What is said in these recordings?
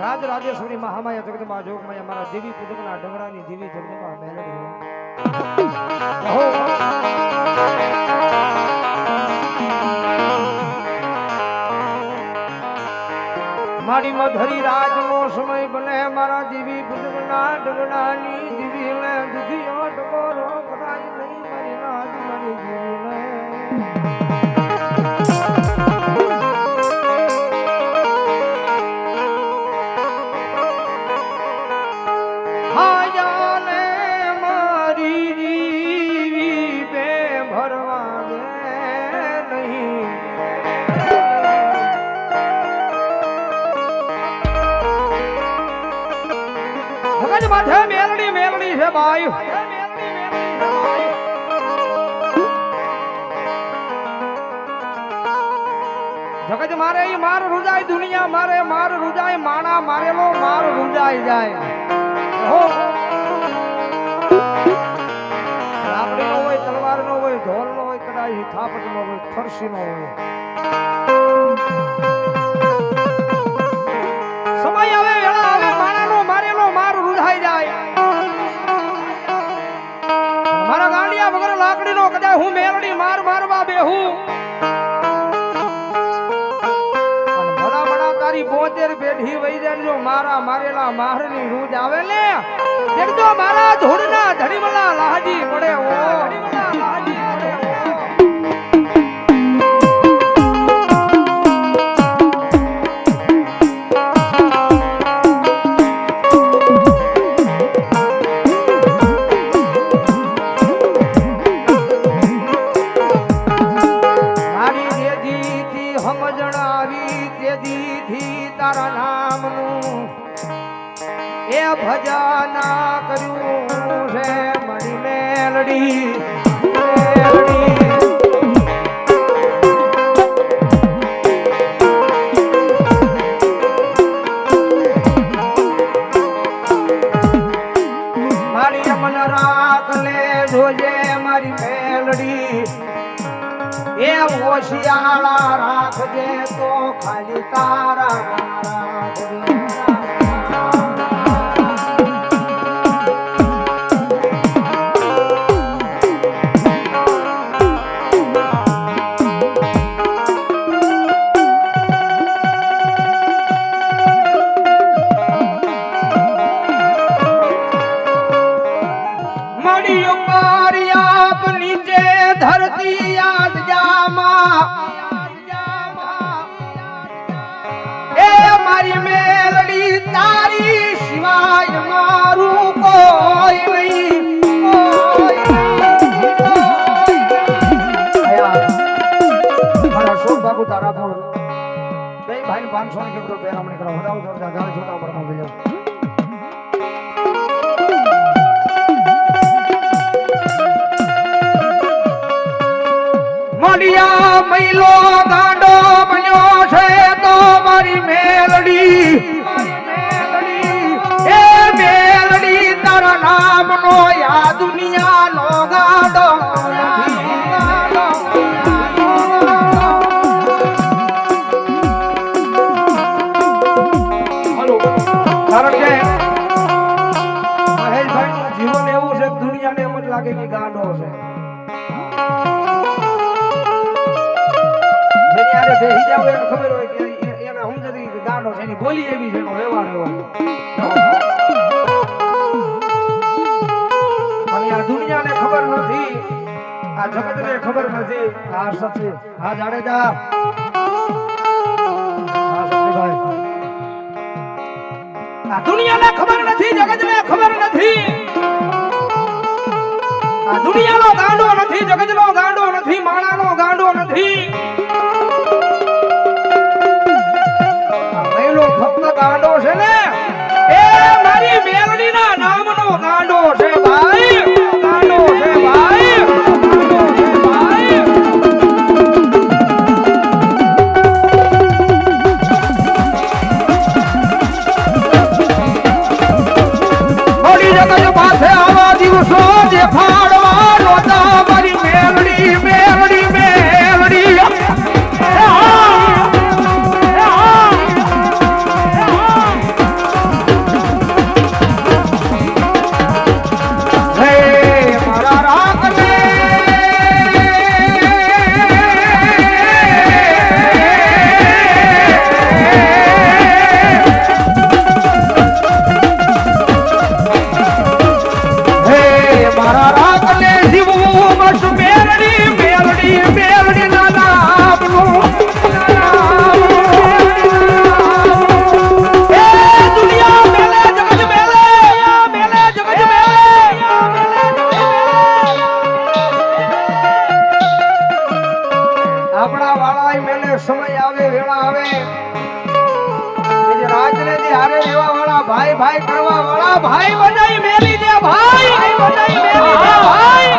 રાજ રાજેશ્વરી મહામાયા જગદંબા જોગમાયા મારા દેવી પૂજકના ડગડાની દેવી જગદંબા મેલડી હો મારી મધરી રાજનો સમય બને મારા દેવી પૂજકના ડગડાની દેવી ને દુખી અટકોરો કરાય નહીં મારી રાજ મારી દેવી ને માથે મેલડી મેલડી છે ભાઈ જગત મારે ઈ માર રૂજાય દુનિયા મારે માર રૂજાય માણા મારેલો માર રૂજાય જાય હો લાકડી નો હોય તલવાર નો હોય ઢોલ નો હોય કડાઈ થાપટ નો હોય ખરસી નો હોય સમય આવે વેળા આવે માણાનો મારેલો માર રૂજાય જાય મારા ગાંડિયા વગર લાકડી નો કદાચ હું મેલડી માર મારવા બેહું બોતેર પેઢી વહી જાય જો મારા મારેલા મારની રૂજ આવે ને દેખજો મારા ધૂળના ધડીમલા લાહજી પડે ઓ ધડીમલા લાહજી પડે મારી દેજી થી સમજણ આવી તેજી તારા નામનું એ ભજના કર્યું છે મારી મેલડી મારી મન રાખ લે જોજે મારી મેલડી એ હોશિયાળા રાખજે તો ખાલી તારા નીચે ધરતી યાદ જામા એ મારી મેલડી તારી સિવાય મારું કોઈ નહીં મારા શોક બાબુ તારા પર બે ભાઈ 500 ની કેવડો પહેરામણી કરો વધાવ જોરદાર ગાળ જોતા ઉપર માં ગયો મલિયા મૈલો ગાંડો બન્યો છે તો મારી મેલડી એ મેલડી તારા નામનો યા દુનિયાનો ગાંડો હાલો કારણ કે મહેશભાઈનું જીવન એવું છે દુનિયાને એમ જ લાગે કે ગાંડો છે બેહી જાવ એને ખબર હોય કે એને સમજતી કે ગાંડો છે એની બોલી એવી છે એનો વ્યવહાર એવો પણ આ દુનિયાને ખબર નથી આ જગતને ખબર નથી આ સત્ય આ જાડેજા આ સત્યભાઈ આ દુનિયાને ખબર નથી જગતને ખબર નથી આ દુનિયાનો ગાંડો નથી જગતનો ગાંડો નથી માણાનો ગાંડો નથી ફક્ત ગાંડો છે ને એ મારી મેલડીના નામનો ગાંડો છે ભાઈ ગાંડો છે ભાઈ ગાંડો છે ભાઈ મોડી જગત પાસે આવા દિવસો જે ફાડવા રોતા મારી મેલડી મેલડી મેલડી હારે રહેવા વાળા ભાઈ ભાઈ કરવા વાળા ભાઈ બનાઈ મેલી દે ભાઈ બનાઈ મેલી દે ભાઈ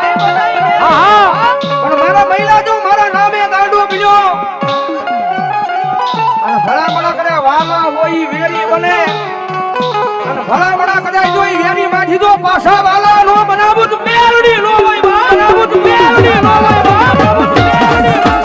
હા પણ મારા મહિલા જો મારા નામે ગાંડો બીજો અને ભલા ભલા કરે વાલા હોય વેરી બને અને ભલા ભલા કદાચ જોઈ વેરી માંથી તો પાછા વાલા નો બનાવું તો મેલડી નો હોય બનાવું તો મેલડી નો હોય બનાવું તો મેલડી નો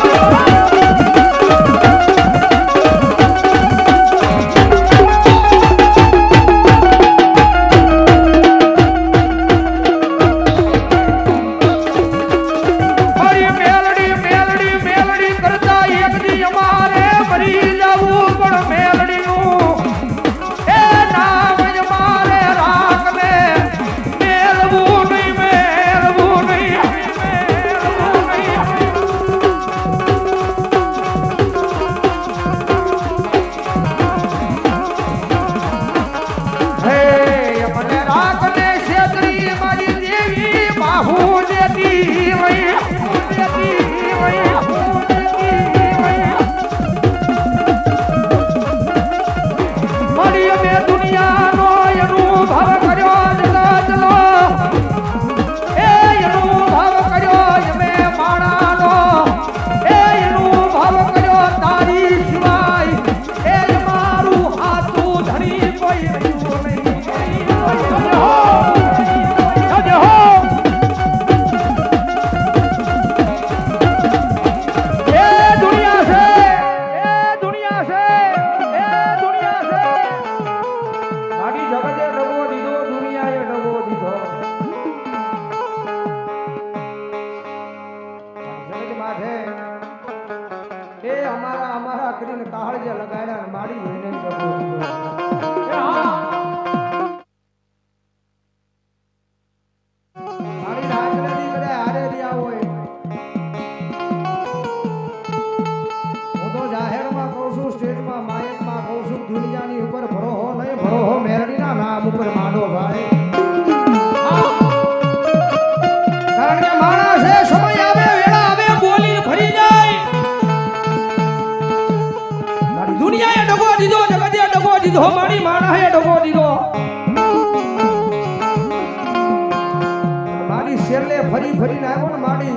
ફરી ફરીને આવ્યો ને માડી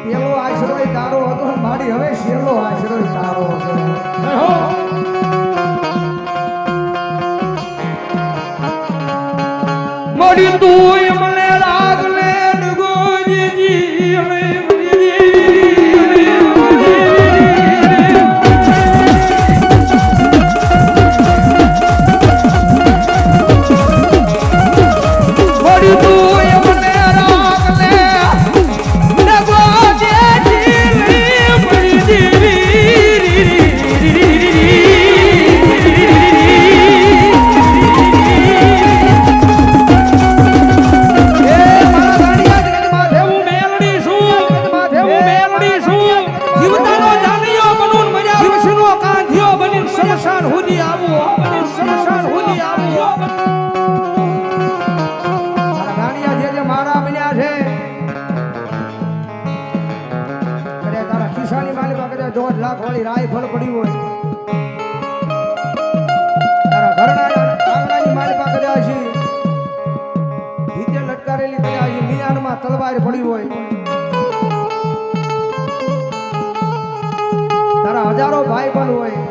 પેલો આશરો તારો હતો માડી હવે છેલ્લો આશરો તારો છે માડી તું મને લાગલે ગોજી વાળી રાયફળ પડી હોય તારા ઘરના આંગણાની માલિપા કર્યા છે ભીતે લટકારેલી કર્યા છે મિયાનમાં તલવાર પડી હોય તારા હજારો ભાઈ પણ હોય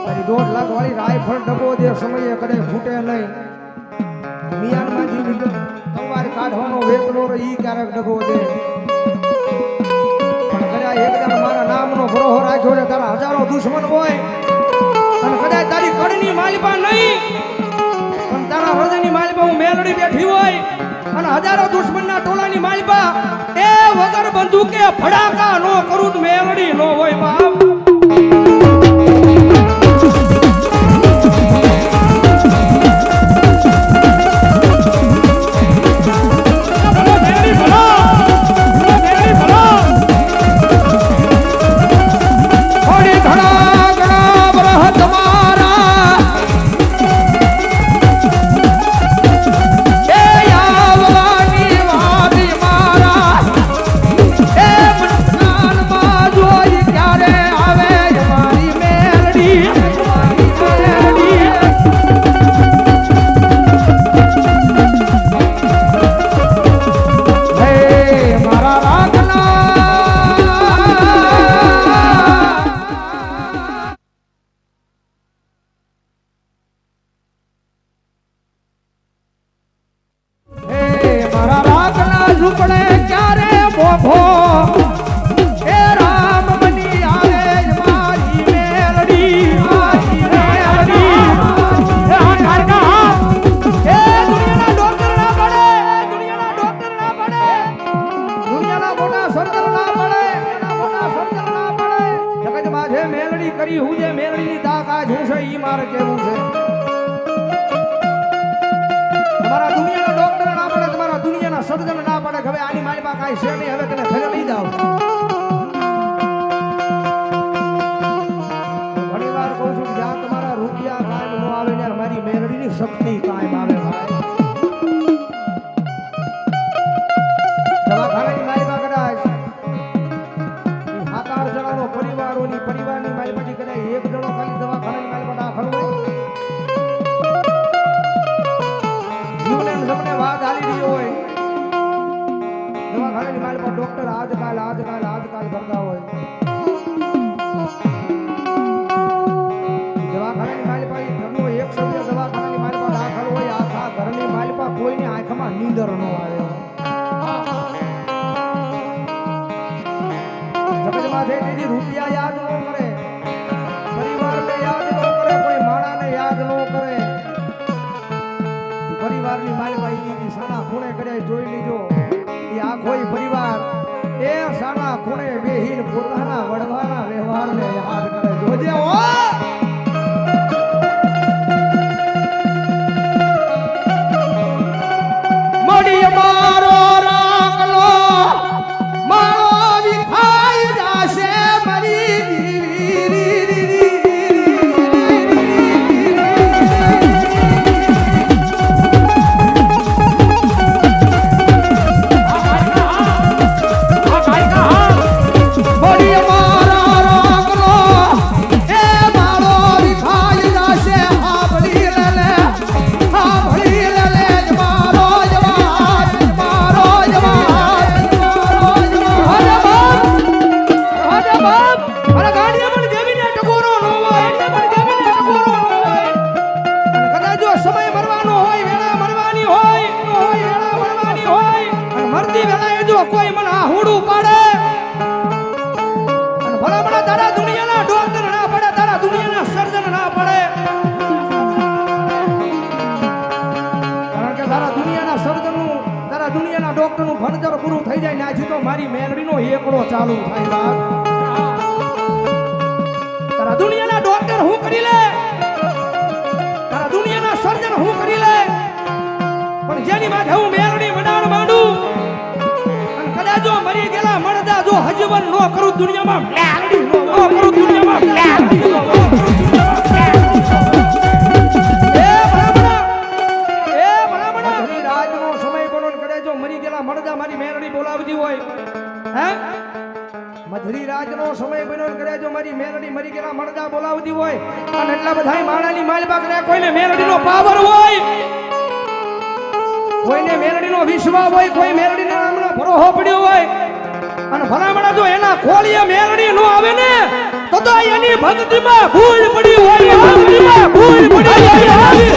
તારી 1.5 લાખ વાળી રાયફળ ડબો દે સમયે કદે ફૂટે નહીં મિયાનમાંથી તલવાર કાઢવાનો વેતલો ઈ ક્યારેક ડબો દે એકદમ મારા નામનો ભરોહો રાખ્યો છે તારા હજારો દુશ્મન હોય અને કદાચ તારી કડની માલિપા નહીં પણ તારા હૃદયની માલિપા હું મેલડી બેઠી હોય અને હજારો દુશ્મનના ટોળાની માલિપા એ વગર બંદૂકે ફડાકા નો કરું તો મેલડી નો હોય બાપ ક્યારે મેલડી કરી હું જે મેલડીની તાકાત હું છે ઈ મારે કેવું છે તમારા દુનિયાના ડોક્ટર ના પડે તમારા દુનિયાના સર્જન ના પડે હવે આની મારી પાસે કાંઈ છે નહીં હવે તને ઘરે લઈ જાવ ઘણી વાર કહું છું જ્યાં તમારા રૂપિયા કાયમ ન આવે ને મારી મેલડીની શક્તિ કાયમ આવે ભાઈ દવાખાનાની મારી પાસે કદાચ 7-8 જણાનો પરિવારની મારી પાસે કદાચ એક જણો ખાલી દવાખાનાની મારી પાસે દાખલ હોય જીવને સમને વાત હાલી રહી હોય દવાખાનાની મારી પાસે ડોક્ટર આજકાલ કરતા હોય દવાખાનાની મારી પાસે ઘરનો એક સભ્ય દવાખાનાની મારી પાસે દાખલ હોય આખા ઘરની મારી પાસે કોઈની આંખમાં નીંદર ન આવે જગતમાંથી રૂપિયા યાદ ન કરે પરિવારને યાદ ન કરે કોઈ માણાને યાદ ન કરે પરિવારની મારી પાસે સાના ખૂણે કરે જોઈ લીધો એ આખો પરિવાર એ સાના ખૂણે બેહીન પોતાના વડવાના વ્યવહારને યાદ કરે જોજે ઓ મડી મારો રાખલો મારો વિખાઈ જાશે મરી કોઈ મને આહુડું પાડે અને ભલા ભલા તારા દુનિયાના ડોક્ટર ના પડે તારા દુનિયાના સર્જન ના પડે કારણ કે તારા દુનિયાના સર્જનનું તારા દુનિયાના ડોક્ટરનું ભણતર પૂરું થઈ જાય નાજી તો મારી મેલડીનો એકડો ચાલુ થાય બાપ તારા દુનિયાના ડોક્ટર હું કરી લે તારા દુનિયાના સર્જન હું કરી લે પણ જેની માથે હું મેલડી વડાણ માંડું જો મરી ગયેલા મરદા જો હજીવન નો કરું દુનિયામાં મેલડી નો કરું દુનિયામાં મેલડી નો એ બરાબર ઘણી રાતનો સમય બોલોન કરે જો મરી ગયેલા મરદા મારી મેલડી બોલાવતી હોય હે મધરી રાતનો સમય બોલોન કરે જો મારી મેલડી મરી ગયેલા મરદા બોલાવતી હોય અને એટલા બધાય માણાની માલબા કરે કોઈને મેલડીનો પાવર હોય કોઈને મેલડીનો વિશ્વાસ હોય કોઈ મેલડીના નામનો ભરોહો પડ્યો હોય અને ભલામણા જો એના ખોળીએ મેલડી નો આવે ને તો એની ભક્તિમાં ભૂલ પડી હોય ભક્તિમાં ભૂલ પડી હોય આવી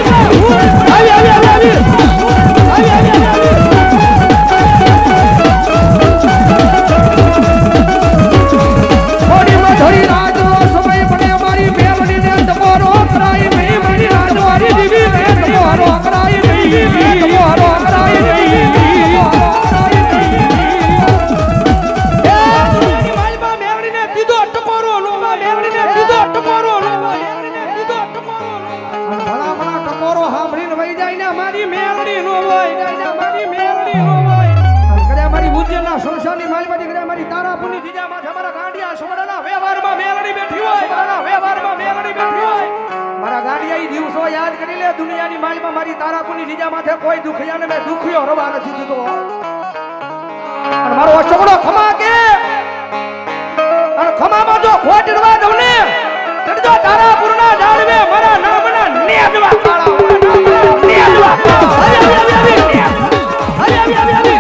થોડીમાં થોડી રાતનો સમય પડે અમારી મેલડીને તમારો કરાય નહીં મારી રાજવારી દીવી ને તમારો કરાય નહીં તમારો કરાય નહીં સંસારની માલમાંથી કરે મારી તારાપુરની જીજા માથે મારા ગાંડિયા સોડાના વ્યવહારમાં મેલડી બેઠી હોય સોડાના વ્યવહારમાં મેલડી બેઠી હોય મારા ગાંડિયા ઈ દિવસો યાદ કરી લે દુનિયાની માલમાં મારી તારાપુરની જીજા માથે કોઈ દુખિયાને મેં દુખિયો રવા નથી દીધો અને મારો છોકરો ખમા કે અને ખમામાં જો ખોટ રવા દઉં ને તો તારાપુરના જાળવે મારા નામના નેજવા કાળા નેજવા આવી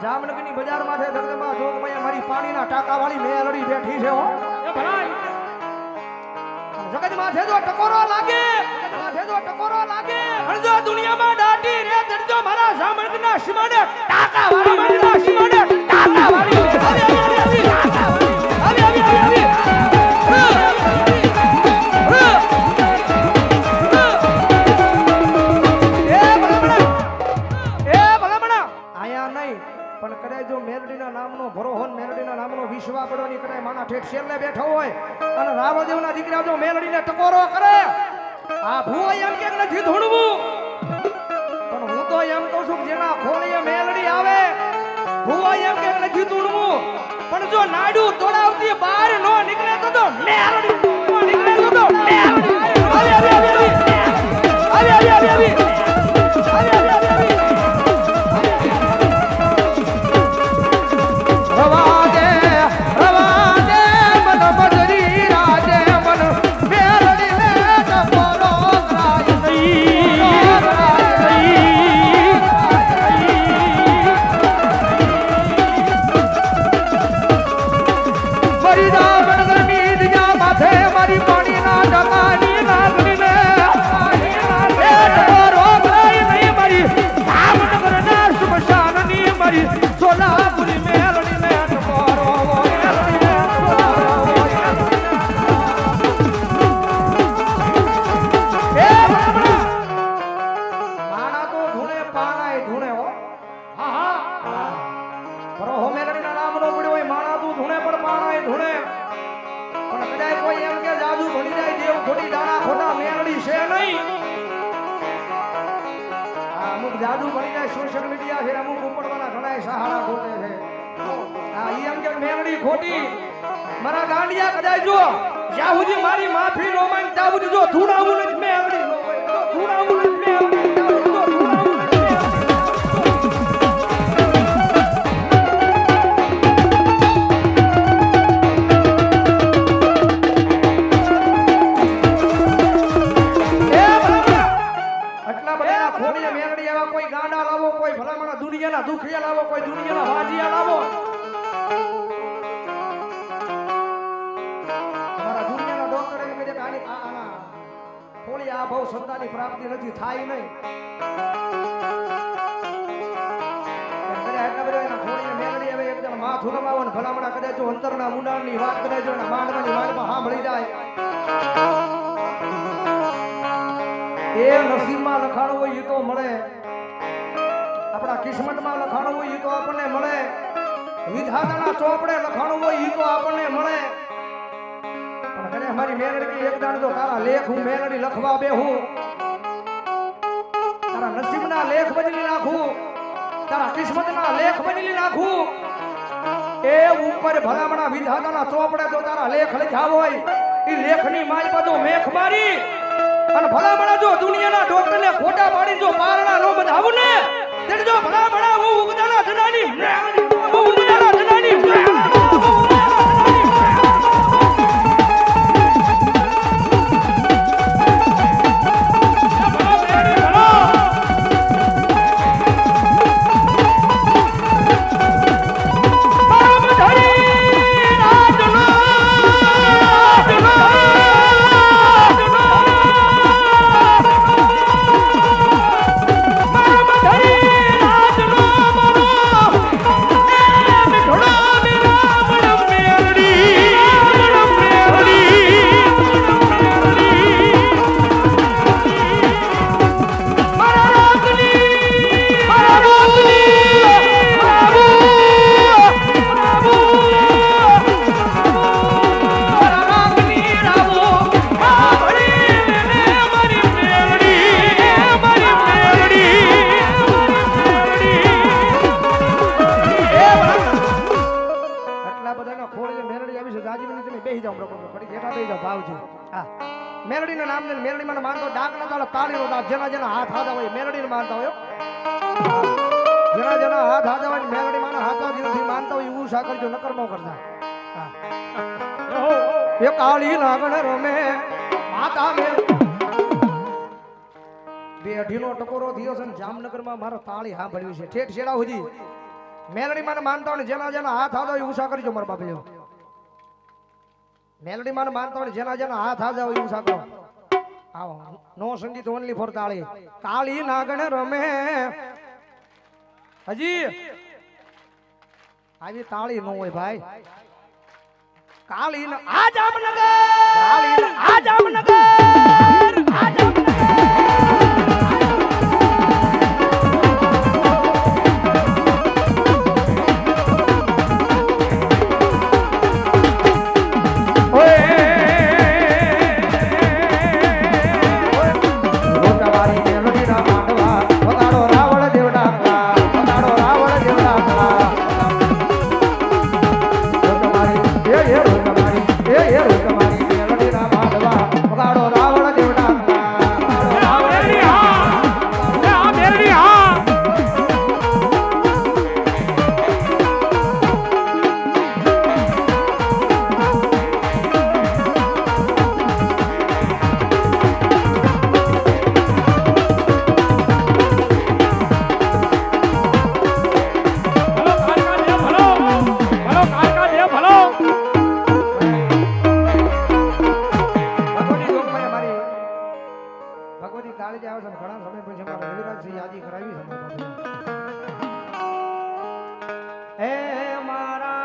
જામનગરની બજાર માં છે જગદંબા જોગમાં મારી પાણીના ટાંકા વાળી મેલડી બેઠી છે હો એ ભલાઈ જગતમાં છે જો ટકોરો લાગે અને જો દુનિયામાં દાટી રે તડજો મારા જામનગરના સીમાડે ટાંકા વાળી મારા સીમાડે ટાંકા વાળી આવી એ બરાબર પણ કદાચ જો મેલડીના નામનો ભરોહો મેલડીના નામનો વિશ્વા પડવાની કદાચ માના ઠેઠ શેરલે બેઠો હોય અને રાવદેવના દીકરા જો મેલડીને ટકોરો કરે આ ભૂવો એમ કે નથી ધૂણવું પણ હું તો એમ કહું છું કે જેના ખોળીએ મેલડી આવે ભૂવો એમ કે નથી ધૂણવું પણ જો નાડુ તોડાવતી બહાર નો નીકળે તો મેલડી નો નીકળે તો મેલડી આવી જાદુ બની જાય સોશિયલ મીડિયા છે અમુક ઉપરવાળા ઘણા સહારા ગોતે છે હા ઈ એમ કે મેલડી ખોટી મારા ગાંડિયા કદાચ જો જ્યાં સુધી મારી માફી નો માંગ ત્યાં સુધી જો ધૂણાવું નથી મેલડી નો હોય તો ધૂણાવું નથી મેલડી ત્યાં સુધી જો ધૂણાવું દુખિયા લાવો કોઈ દુનિયાના વાજિયા લાવો અમારા દુનિયાના ડોક્ટર એમ કહે કે આની આના થોડી આ બહુ સંતાનની પ્રાપ્તિ નથી થાય નહીં એટલા બધા એના ખોળીએ મેલડી આવે એકદમ માથું રમાવો ને ભલામણા કદાચ જો અંતરના મુંડાણની વાત કદાચ જો એના માંડવાની વાતમાં સાંભળી જાય એ નસીબમાં લખાણું હોય એ તો મળે આપણા કિસ્મતમાં લખાણું હોય એ તો આપણને મળે વિધાતાના ચોપડે લખાણું હોય એ તો આપણને મળે પણ કદાચ મારી મેલડી એક દાણ તો તારા લેખ હું મેલડી લખવા બેહું તારા નસીબના લેખ બદલી નાખું તારા કિસ્મતના લેખ બદલી નાખું એ ઉપર ભલામણા વિધાતાના ચોપડે જો તારા લેખ લખ્યા હોય એ લેખની માલ પાછો મેખ મારી અને ભલામણા જો દુનિયાના ડોક્ટરને ખોટા પાડી જો પારણા નો બધાવું ને તેડ જો ભલા ભલા હું ઉગદાના જનાની હું ઉગદાના જનાની મેલડીના નામ ને મેલડી મને માનતો ડાક ના તાળો તાળીનો ડાક જેના જેના હાથ હાથા હોય મેલડીને માનતા હોય જેના જેના હાથ હાથા હોય મેલડી માના હાથા દિલથી માનતા હોય એવું સા કરજો નકર નો કરતા એ કાળી લાગણ રમે માતા મે બે અઢીનો ટકોરો થયો છે ને જામનગરમાં મારો તાળી હા ભળ્યું છે ઠેઠ છેડા સુધી મેલડી મને માનતા હોય જેના જેના હાથ હાથા હોય એવું સા કરજો મારા બાપલ્યો મેલડી માં માનતા હોય જેના જેના હાથ હાથ આવે એવું સાંભળો આવો નો સંગીત ઓનલી ફોર તાળી કાળી નાગણ રમે હજી આવી તાળી નો હોય ભાઈ કાળી આ જામનગર કાળી આ જામનગર આ જામનગર આવી છે એ મારા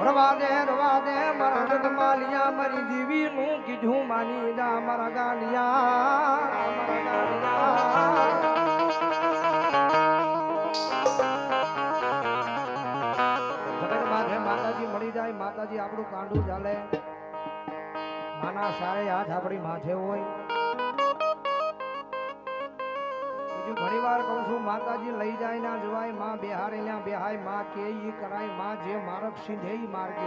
વાલા રવા દે મારા જગમાલિયા મારી દીવી નું કીધું માની જા મારા ગાંડિયા માતાજી મળી જાય માતાજી આપણું કાંડું ચાલે માના સારે હાથ આપણી માથે હોય ઘણી વાર કહું છું માતાજી લઈ જાય ના જવાય માં બેહારે ના બેહાય માં કે ઈ કરાય માં જે માર્ગ સીધે ઈ માર્ગે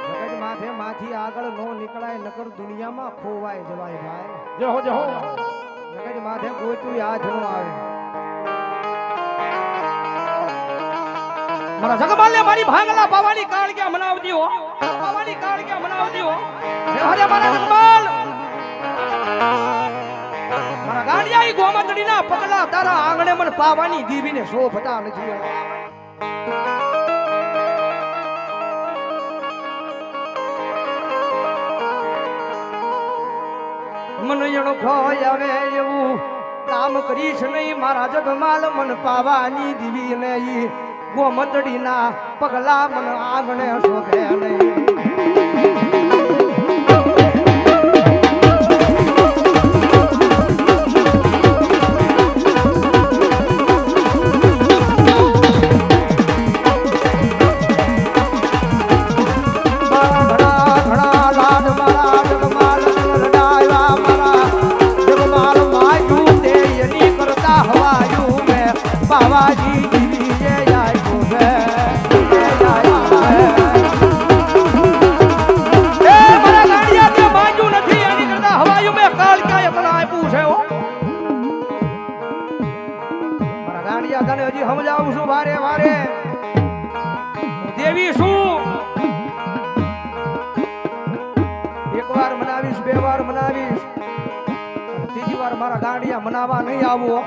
જગત માથે માથી આગળ નો નીકળાય નકર દુનિયામાં ખોવાય જવાય ભાઈ જહો જહો જગત માથે કોઈ તું યાદ ન આવે મારા જગમાલે મારી ભાંગલા પાવાની કાળ કે મનાવતી હો પાવાની કાળ કે મનાવતી હો હરે મારા જગમાલ મારા ગાંડિયા ગોમતડીના પગલા તારા આંગણે મને પાવાની દીવીને શોભતા નથી મન જણો ખોય આવે એવું કામ કરીશ નહીં મારા જગમાલ મન પાવાની દીવીને ઈ ગોમતડીના પગલા મન આંગણે શોભે નહીં હજી સમજાવું છું વારે વારે દેવી શું એક વાર મનાવીશ બે વાર મનાવીશ ત્રીજી વાર મારા ગાંડિયા મનાવા નહીં આવો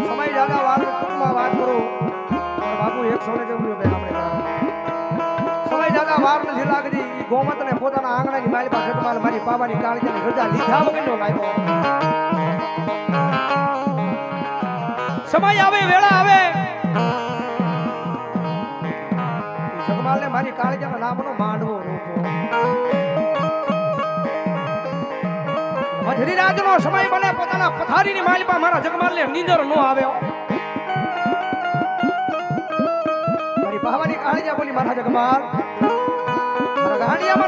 સમય જાગા વાર ટૂંકમાં વાત કરું બાપુ 100 ને કેવું સમય જાગા વાર નથી લાગે કીધી ઈ ગોમતને પોતાના આંગણાની માલિપા જગમાલ મારી પાવાની કાળજાની રજા લીધા વગરનો લાગ્યો. સમય આવે વેળા આવે જગમાલને મારી કાળજાના નામનો માંડવો રોકો. મધરી રાજનો સમય બને પોતાના પથારીની માલિપા મારા જગમાલને નીંદર નો આવ્યો. મારી પાવાની કાળજા બોલી મારા જગમાલ મારા ગાંડિયા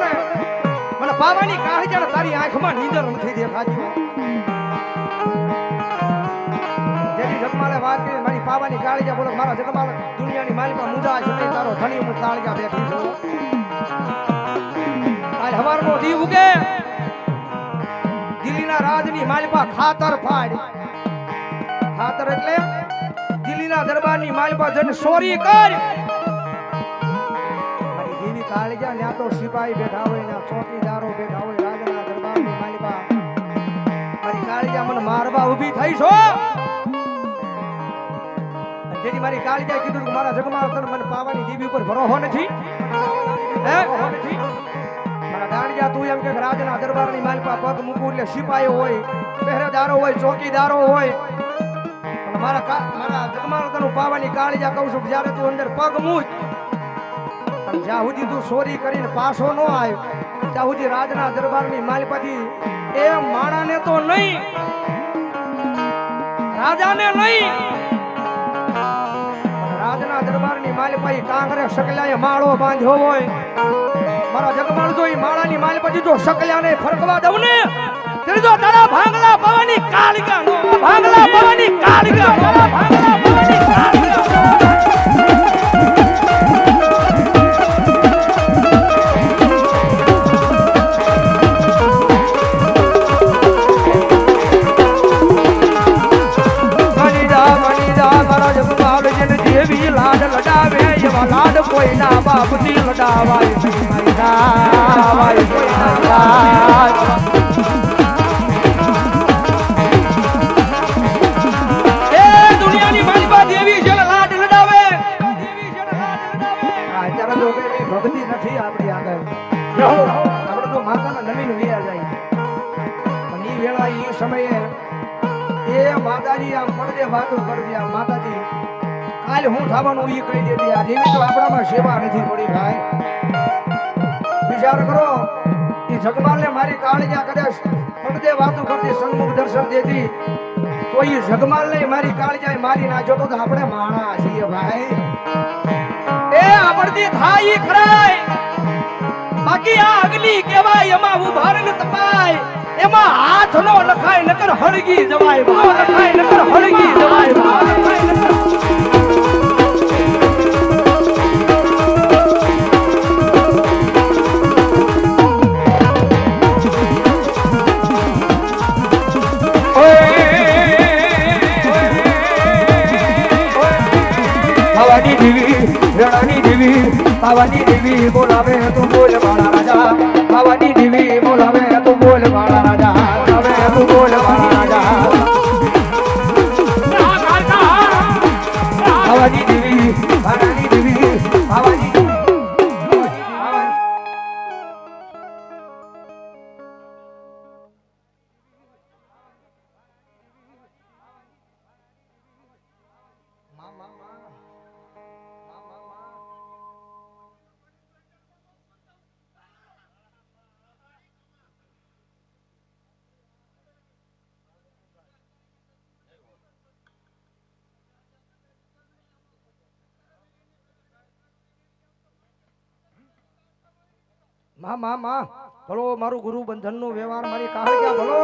મને પાવાની કાળજા તારી આંખમાં નીંદર નથી દેખાતી. જેની જગમાલે વાત કરી મારી પાવાની કાળજા બોલે મારા જગમાલ દુનિયાની માલિકા મુદા છે નહીં તારો ધણી હું કાળજા બેઠી છું. આજ હવારનો દી ઉગે દિલ્હીના રાજની માલિકા ખાતર ફાડ. ખાતર એટલે દિલ્હીના દરબારની માલિકા જન ચોરી કર. મારી દેવી કાળજા ન્યા તો સિપાહી બેઠા હોય ને ચોકીદારો બેઠા હોય રાજના દરબારની માલિકા મારી કાળજા મને મારવા ઊભી થઈ છો. જેની મારી કાળજાએ કીધું કે મારા જગમાલ તને મને પાવાની દેવી ઉપર ભરોસો નથી હે મારા ગાંડિયા તું એમ કે રાજના દરબારની માલિકા પગ મૂકું એટલે સિપાહીઓ હોય પહેરેદારો હોય ચોકીદારો હોય પણ મારા જગમાલ તને પાવાની કાળજા કહું છું જ્યારે તું અંદર પગ મૂક અને જ્યાં સુધી તું ચોરી કરીને પાછો ન આવ્યો ત્યાં સુધી રાજના દરબારની માલિકાથી એ માણાને તો નહીં રાજાને નહીં રાજના દરબારની માલિપાઈ કાંગરે શકલ્યાએ માળો બાંધ્યો હોય મારા જગમાલ જો ઈ માળાની માલિપાઈ જો શકલ્યાને ફરકવા દઉં ને ત્યારે જો તારા ભાંગલા પવાની કાળિકા નો ભાંગલા પવાની કાળિકા નો ભાંગલા પવાની કાળિકા દેવી લાડ લડાવે એવા લાડ કોઈના બાપથી લડાવાય નહીં મારી દાવાય કોઈના લાડ. એ દુનિયાની માલિકા દેવી છે લાડ લડાવે દેવી છે લાડ લડાવે. અત્યારે તો કઈ ભક્તિ નથી આપણી આગળ આપણે તો માતાના નવીન વિયા જાય પણ ઈ વેળા ઈ સમયે એ માતાજી આમ પડદે વાતો કરતી આમ માતાજી કાલે હું થવાનું ઈ કહી દેતી આ જેવી તો આપણામાં સેવા નથી પડી ભાઈ. વિચાર કરો એ જગમાલને મારી કાળજા કદાચ પડદે વાતો કરતી સન્મુખ દર્શન દેતી તો એ જગમાલને મારી કાળજા મારી નાખ્યો તો આપણે માણા છીએ ભાઈ. એ આપણથી થાય ખરાય બાકી આ અગ્નિ કહેવાય એમાં ઉભાર ન તપાય એમાં હાથ નો લખાય નકર હળગી જવાય લખાય નકર હળગી જવાય લખાય નકર પાવાની દેવી બોલાવે તું બોલ મારા રાજા પાવાની દેવી બોલાવે તું બોલ મારા રાજા બોલાવે તું બોલ મારા રાજા પાવાની દેવી પાવાની દેવી પાવાની માં ભલો મારું ગુરુ બંધન નો વ્યવહાર મારી કાળજા ભલો